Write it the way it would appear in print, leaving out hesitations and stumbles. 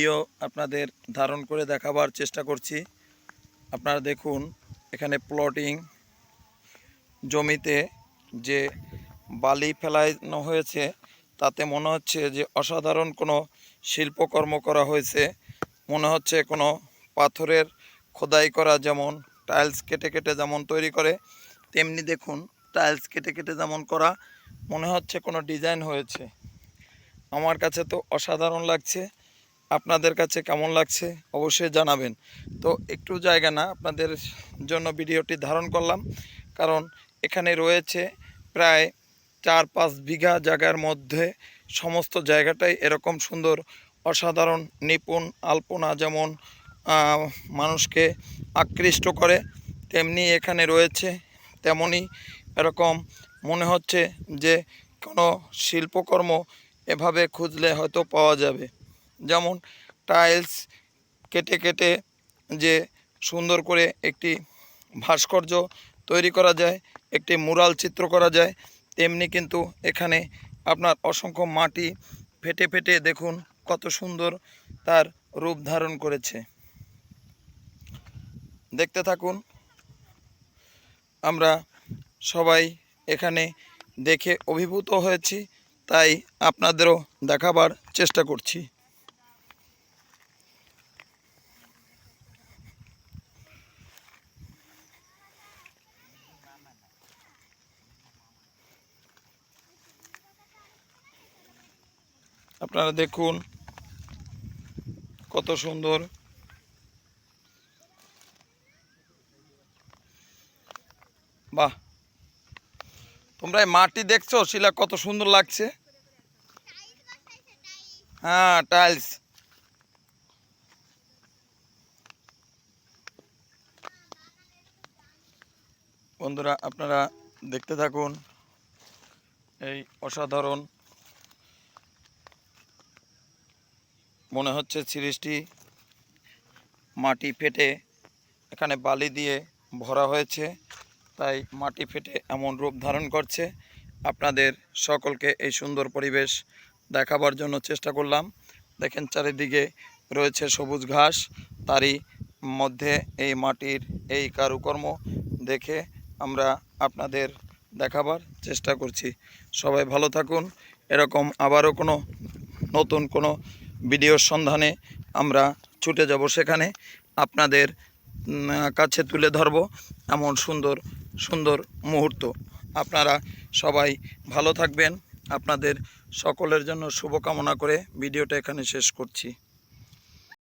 Video আপনাদের ধারণ করে দেখাবার চেষ্টা করছি। আপনারা দেখুন এখানে প্লটিং জমিতে যে বালি ফেলানো হয়েছে তাতে মনে হচ্ছে যে অসাধারণ কোনো শিল্পকর্ম করা হয়েছে। মনে হচ্ছে কোনো পাথরের খোদাই করা, যেমন টাইলস কেটে কেটে যেমন তৈরি করে তেমনি দেখুন টাইলস কেটে কেটে যেমন করা মনে হচ্ছে কোনো ডিজাইন হয়েছে। আমার কাছে তো অসাধারণ লাগছে। আপনাদের কাছে কেমন লাগছে অবশ্যই জানাবেন। তো একটু জায়গা না, আপনাদের জন্য ভিডিওটি ধারণ করলাম, কারণ এখানে রয়েছে প্রায় 4-5 বিঘা জায়গার মধ্যে সমস্ত জায়গাটাই এরকম সুন্দর অসাধারণ নিপুণ আলপনা যেমন মানুষকে আকৃষ্ট করে, তেমনি এখানে রয়েছে তেমনি এরকম মনে হচ্ছে যে কোনো শিল্পকর্ম এভাবে খুঁজলে হয়তো পাওয়া যাবে। যেমন টাইলস কেটে কেটে যে সুন্দর করে একটি ভাস্কর্য তৈরি করা যায়, একটি মুরাল চিত্র করা যায়, তেমনি কিন্তু এখানে আপনার অসংখ্য মাটি ফেটে ফেটে দেখুন কত সুন্দর তার রূপ ধারণ করেছে। দেখতে থাকুন। আমরা সবাই এখানে দেখে অভিভূত হয়েছি, তাই আপনাদেরও দেখাবার চেষ্টা করছি। আপনারা দেখুন কত সুন্দর। বাহ, তোমরা এই মাটি দেখছো শিলা কত সুন্দর লাগছে। হ্যাঁ, টাইলস। বন্ধুরা আপনারা দেখতে থাকুন এই অসাধারণ, মনে হচ্ছে সৃষ্টি মাটি ফেটে এখানে বালি দিয়ে ভরা হয়েছে, তাই মাটি ফেটে এমন রূপ ধারণ করছে। আপনাদের সকলকে এই সুন্দর পরিবেশ দেখাবার জন্য চেষ্টা করলাম। দেখেন চারিদিকে রয়েছে সবুজ ঘাস, তারই মধ্যে এই মাটির এই কারুকর্ম দেখে আমরা আপনাদের দেখাবার চেষ্টা করছি। সবাই ভালো থাকুন। এরকম আবারও কোনো নতুন কোনো ভিডিওর সন্ধানে আমরা ছুটে যাব, সেখানে আপনাদের কাছে তুলে ধরব এমন সুন্দর সুন্দর মুহূর্ত। আপনারা সবাই ভালো থাকবেন। আপনাদের সকলের জন্য শুভকামনা করে ভিডিওটা এখানে শেষ করছি।